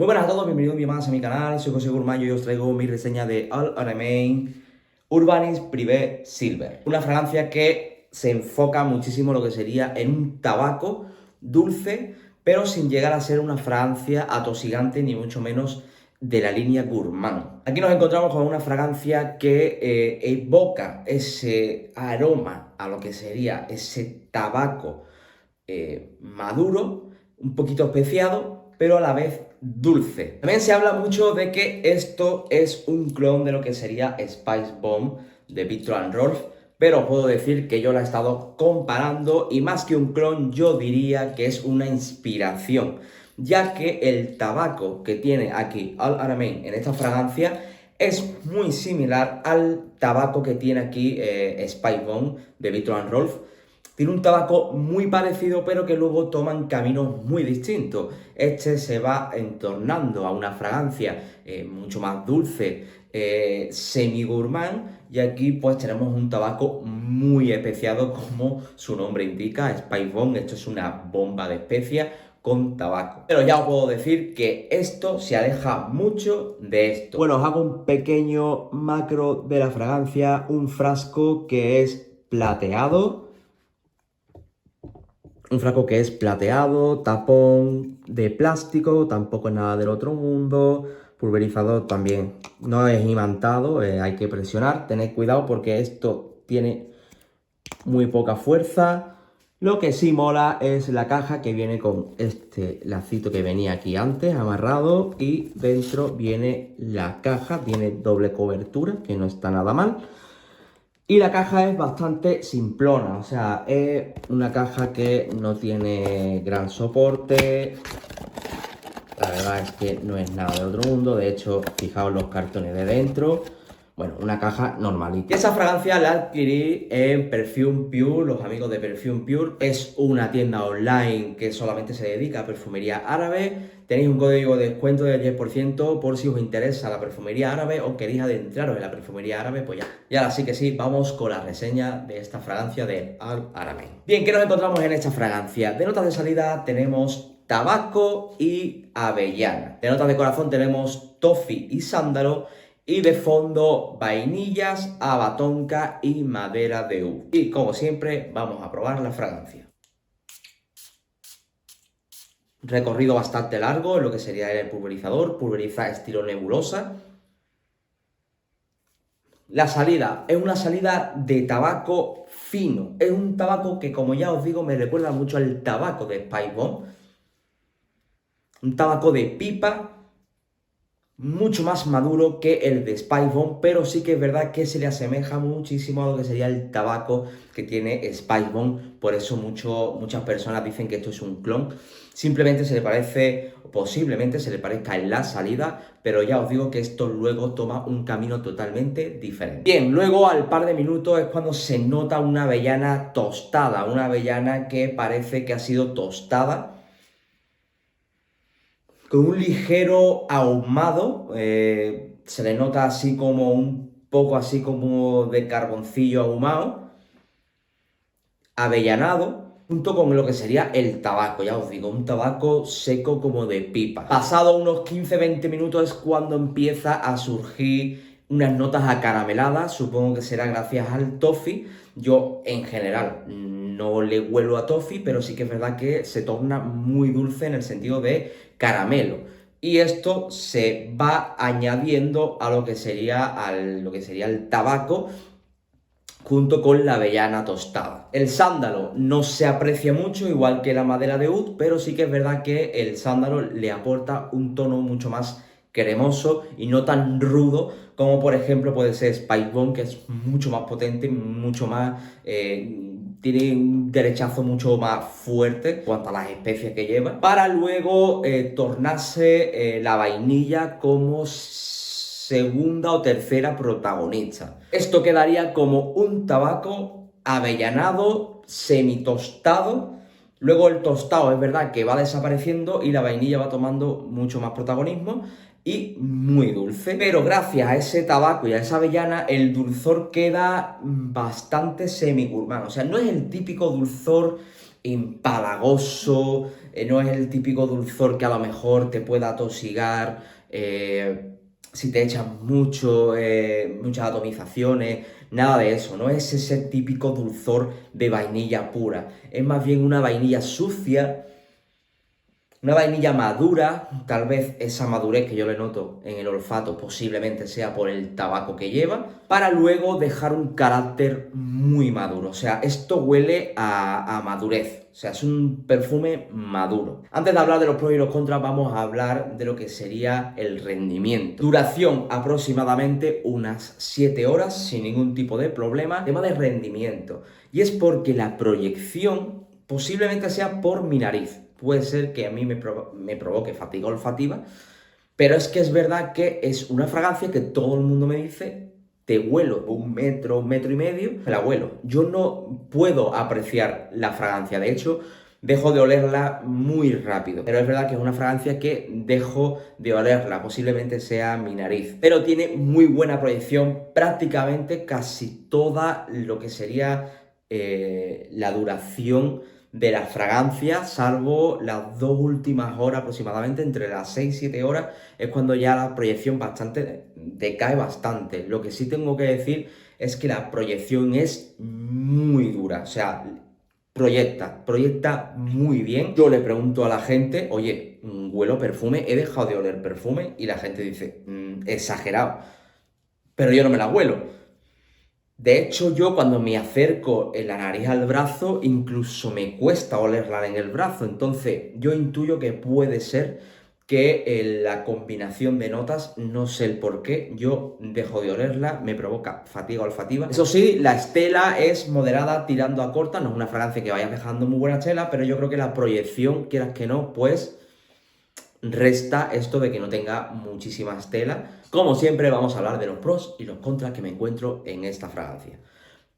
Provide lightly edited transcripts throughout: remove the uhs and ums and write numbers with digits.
Muy buenas a todos, bienvenidos un día más a mi canal, soy José Gurmayo y os traigo mi reseña de Al Haramain Urbanis Privé Silver. Una fragancia que se enfoca muchísimo en lo que sería en un tabaco dulce, pero sin llegar a ser una fragancia atosigante ni mucho menos de la línea Gourmand. Aquí nos encontramos con una fragancia que evoca ese aroma a lo que sería ese tabaco maduro, un poquito especiado, pero a la vez dulce. También se habla mucho de que esto es un clon de lo que sería Spice Bomb de Viktor & Rolf, pero puedo decir que yo la he estado comparando y más que un clon yo diría que es una inspiración, ya que el tabaco que tiene aquí Al Haramain en esta fragancia es muy similar al tabaco que tiene aquí Spice Bomb de Viktor & Rolf. Tiene un tabaco muy parecido, pero que luego toman caminos muy distintos. Este se va entornando a una fragancia mucho más dulce, semi-gourmand, y aquí pues tenemos un tabaco muy especiado, como su nombre indica, Spice Bomb. Esto es una bomba de especias con tabaco. Pero ya os puedo decir que esto se aleja mucho de esto. Bueno, os hago un pequeño macro de la fragancia, un frasco que es plateado. Un frasco que es plateado, tapón de plástico, tampoco es nada del otro mundo. Pulverizador también no es imantado, hay que presionar. Tened cuidado porque esto tiene muy poca fuerza. Lo que sí mola es la caja, que viene con este lacito que venía aquí antes amarrado, y dentro viene la caja, tiene doble cobertura, que no está nada mal. Y la caja es bastante simplona, o sea, es una caja que no tiene gran soporte. La verdad es que no es nada de otro mundo. De hecho, fijaos los cartones de dentro. Bueno, una caja normalita. Esa fragancia la adquirí en Perfume Pure, los amigos de Perfume Pure. Es una tienda online que solamente se dedica a perfumería árabe. Tenéis un código de descuento del 10% por si os interesa la perfumería árabe o queréis adentraros en la perfumería árabe, pues ya. Y ahora sí que sí, vamos con la reseña de esta fragancia de Al Haramain. Bien, ¿qué nos encontramos en esta fragancia? De notas de salida tenemos tabaco y avellana. De notas de corazón tenemos toffee y sándalo. Y de fondo, vainillas, abatonca y madera de oud. Y como siempre, vamos a probar la fragancia. Recorrido bastante largo en lo que sería el pulverizador. Pulveriza estilo nebulosa. La salida es una salida de tabaco fino. Es un tabaco que, como ya os digo, me recuerda mucho al tabaco de Spice Bomb. Un tabaco de pipa, mucho más maduro que el de Spice Bomb, pero sí que es verdad que se le asemeja muchísimo a lo que sería el tabaco que tiene Spice Bomb. Por eso muchas personas dicen que esto es un clon. Simplemente se le parece, posiblemente se le parezca en la salida, pero ya os digo que esto luego toma un camino totalmente diferente. Bien, luego al par de minutos es cuando se nota una avellana tostada, una avellana que parece que ha sido tostada, con un ligero ahumado. Se le nota así como un poco así como de carboncillo ahumado, avellanado, junto con lo que sería el tabaco. Ya os digo, un tabaco seco como de pipa. Pasado unos 15-20 minutos es cuando empieza a surgir unas notas acarameladas. Supongo que será gracias al toffee. Yo en general no le huelo a toffee, pero sí que es verdad que se torna muy dulce en el sentido de caramelo. Y esto se va añadiendo a lo que sería el tabaco, junto con la avellana tostada. El sándalo no se aprecia mucho, igual que la madera de oud, pero sí que es verdad que el sándalo le aporta un tono mucho más cremoso y no tan rudo como por ejemplo puede ser Spice Bomb, que es mucho más potente, mucho más... tiene un derechazo mucho más fuerte en cuanto a las especias que lleva, para luego tornarse la vainilla como segunda o tercera protagonista. Esto quedaría como un tabaco avellanado, semitostado. Luego el tostado es verdad que va desapareciendo y la vainilla va tomando mucho más protagonismo y muy dulce. Pero gracias a ese tabaco y a esa avellana, el dulzor queda bastante semi-gourmand. O sea, no es el típico dulzor empalagoso, no es el típico dulzor que a lo mejor te pueda atosigar si te echas muchas atomizaciones, nada de eso, no es ese típico dulzor de vainilla pura, es más bien una vainilla sucia, una vainilla madura, tal vez esa madurez que yo le noto en el olfato posiblemente sea por el tabaco que lleva, para luego dejar un carácter muy maduro. O sea, esto huele a madurez, o sea, es un perfume maduro. Antes de hablar de los pros y los contras, vamos a hablar de lo que sería el rendimiento. Duración aproximadamente unas 7 horas sin ningún tipo de problema. Tema de rendimiento. Y es porque la proyección posiblemente sea por mi nariz. Puede ser que a mí me provoque fatiga olfativa, pero es que es verdad que es una fragancia que todo el mundo me dice, te huelo 1 metro y medio, me la huelo. Yo no puedo apreciar la fragancia, de hecho, dejo de olerla muy rápido. Pero es verdad que es una fragancia que dejo de olerla, posiblemente sea mi nariz. Pero tiene muy buena proyección, prácticamente casi toda lo que sería la duración de la fragancia, salvo las 2 últimas horas aproximadamente, entre las 6 y 7 horas, es cuando ya la proyección decae bastante. Lo que sí tengo que decir es que la proyección es muy dura, o sea, proyecta muy bien. Yo le pregunto a la gente, oye, ¿huelo perfume? ¿He dejado de oler perfume? Y la gente dice, exagerado, pero yo no me la huelo. De hecho, yo cuando me acerco en la nariz al brazo, incluso me cuesta olerla en el brazo. Entonces, yo intuyo que puede ser que la combinación de notas, no sé el por qué, yo dejo de olerla, me provoca fatiga olfativa. Eso sí, la estela es moderada tirando a corta, no es una fragancia que vaya dejando muy buena estela, pero yo creo que la proyección, quieras que no, pues resta esto de que no tenga muchísima estela. Como siempre, vamos a hablar de los pros y los contras que me encuentro en esta fragancia.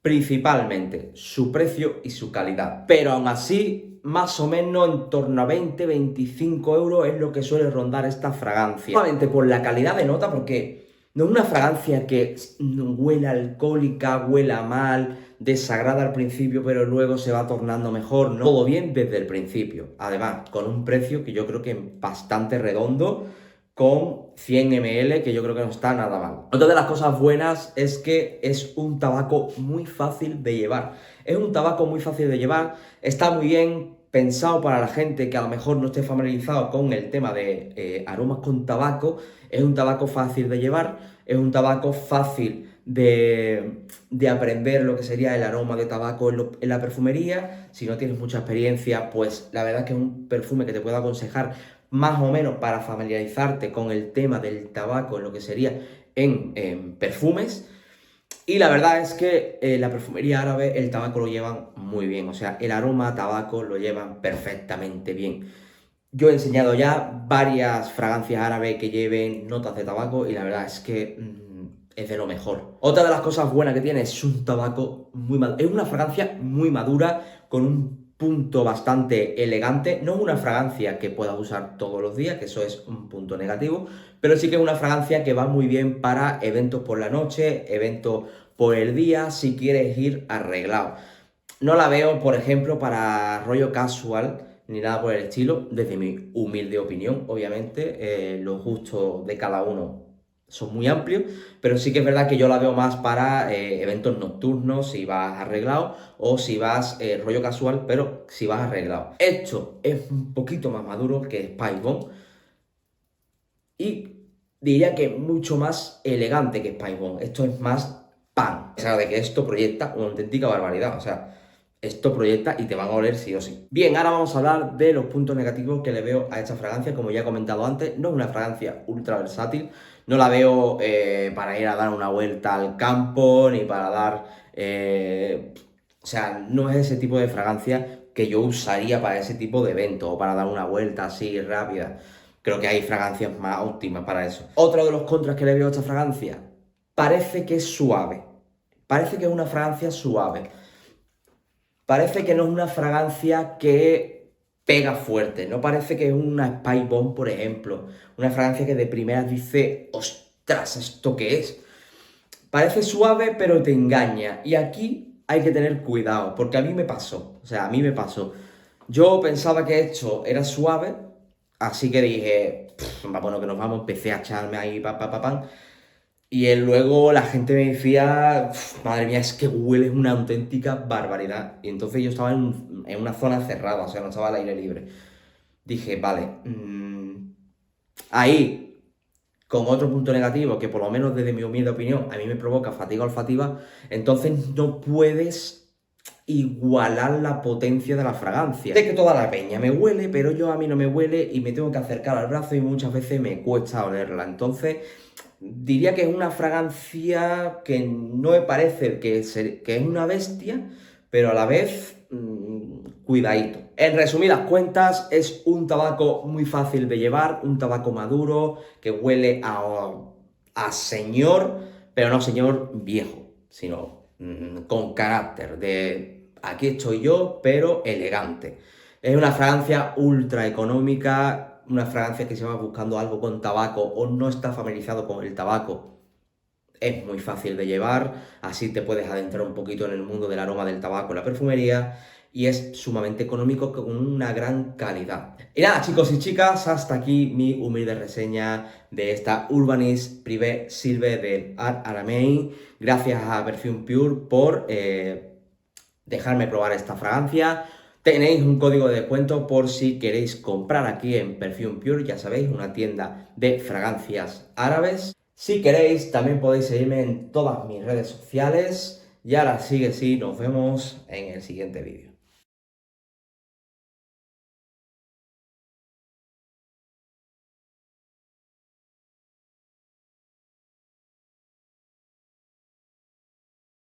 Principalmente su precio y su calidad, pero aún así, más o menos en torno a 20-25 euros es lo que suele rondar esta fragancia. Solamente por la calidad de nota, porque no es una fragancia que huela alcohólica, huela mal, desagrada al principio, pero luego se va tornando mejor, ¿no? Todo bien desde el principio. Además, con un precio que yo creo que es bastante redondo, con 100 ml, que yo creo que no está nada mal. Otra de las cosas buenas es que es un tabaco muy fácil de llevar. Es un tabaco muy fácil de llevar, está muy bien pensado para la gente que a lo mejor no esté familiarizado con el tema de aromas con tabaco. Es un tabaco fácil de llevar, es un tabaco fácil de aprender lo que sería el aroma de tabaco en la perfumería. Si no tienes mucha experiencia, pues la verdad es que es un perfume que te puedo aconsejar más o menos para familiarizarte con el tema del tabaco en lo que sería en perfumes. Y la verdad es que la perfumería árabe el tabaco lo llevan muy bien, o sea, el aroma a tabaco lo llevan perfectamente bien. Yo he enseñado ya varias fragancias árabes que lleven notas de tabaco y la verdad es que es de lo mejor. Otra de las cosas buenas que tiene es un tabaco muy maduro. Es una fragancia muy madura con un punto bastante elegante. No es una fragancia que puedas usar todos los días, que eso es un punto negativo, pero sí que es una fragancia que va muy bien para eventos por la noche, eventos por el día, si quieres ir arreglado. No la veo, por ejemplo, para rollo casual ni nada por el estilo, desde mi humilde opinión, obviamente. Los gustos de cada uno son muy amplios, pero sí que es verdad que yo la veo más para eventos nocturnos, si vas arreglado, o si vas rollo casual, pero si vas arreglado. Esto es un poquito más maduro que Spice Bomb y diría que mucho más elegante que Spice Bomb. Esto es más pan, o sea, de que esto proyecta una auténtica barbaridad, o sea, esto proyecta y te van a oler sí o sí. Bien, ahora vamos a hablar de los puntos negativos que le veo a esta fragancia. Como ya he comentado antes, no es una fragancia ultra versátil. No la veo para ir a dar una vuelta al campo, ni para dar... o sea, no es ese tipo de fragancia que yo usaría para ese tipo de evento o para dar una vuelta así rápida. Creo que hay fragancias más óptimas para eso. Otro de los contras que le veo a esta fragancia, parece que es suave. Parece que es una fragancia suave. Parece que no es una fragancia que pega fuerte, no parece que es una Spice Bomb, por ejemplo. Una fragancia que de primeras dice, ostras, ¿esto qué es? Parece suave, pero te engaña. Y aquí hay que tener cuidado, porque a mí me pasó. O sea, a mí me pasó. Yo pensaba que esto era suave, así que dije, bueno, que nos vamos, empecé a echarme ahí, pam. Y luego la gente me decía, madre mía, es que huele una auténtica barbaridad. Y entonces yo estaba en una zona cerrada, o sea, no estaba al aire libre. Dije, vale, ahí, con otro punto negativo, que por lo menos desde mi humilde opinión, a mí me provoca fatiga olfativa, entonces no puedes igualar la potencia de la fragancia. Sé que toda la peña me huele, pero yo a mí no me huele y me tengo que acercar al brazo y muchas veces me cuesta olerla. Entonces, diría que es una fragancia que no me parece que es una bestia, pero a la vez, cuidadito. En resumidas cuentas, es un tabaco muy fácil de llevar, un tabaco maduro que huele a señor, pero no señor viejo, sino con carácter, de aquí estoy yo, pero elegante. Es una fragancia ultra económica, una fragancia que si vas buscando algo con tabaco o no estás familiarizado con el tabaco, es muy fácil de llevar, así te puedes adentrar un poquito en el mundo del aroma del tabaco y la perfumería, y es sumamente económico con una gran calidad. Y nada, chicos y chicas, hasta aquí mi humilde reseña de esta Urbanist Privé Silver del Art Aramein. Gracias a Perfume Pure por dejarme probar esta fragancia. Tenéis un código de descuento por si queréis comprar aquí en Perfume Pure, ya sabéis, una tienda de fragancias árabes. Si queréis, también podéis seguirme en todas mis redes sociales. Y ahora sigue, sí, nos vemos en el siguiente vídeo.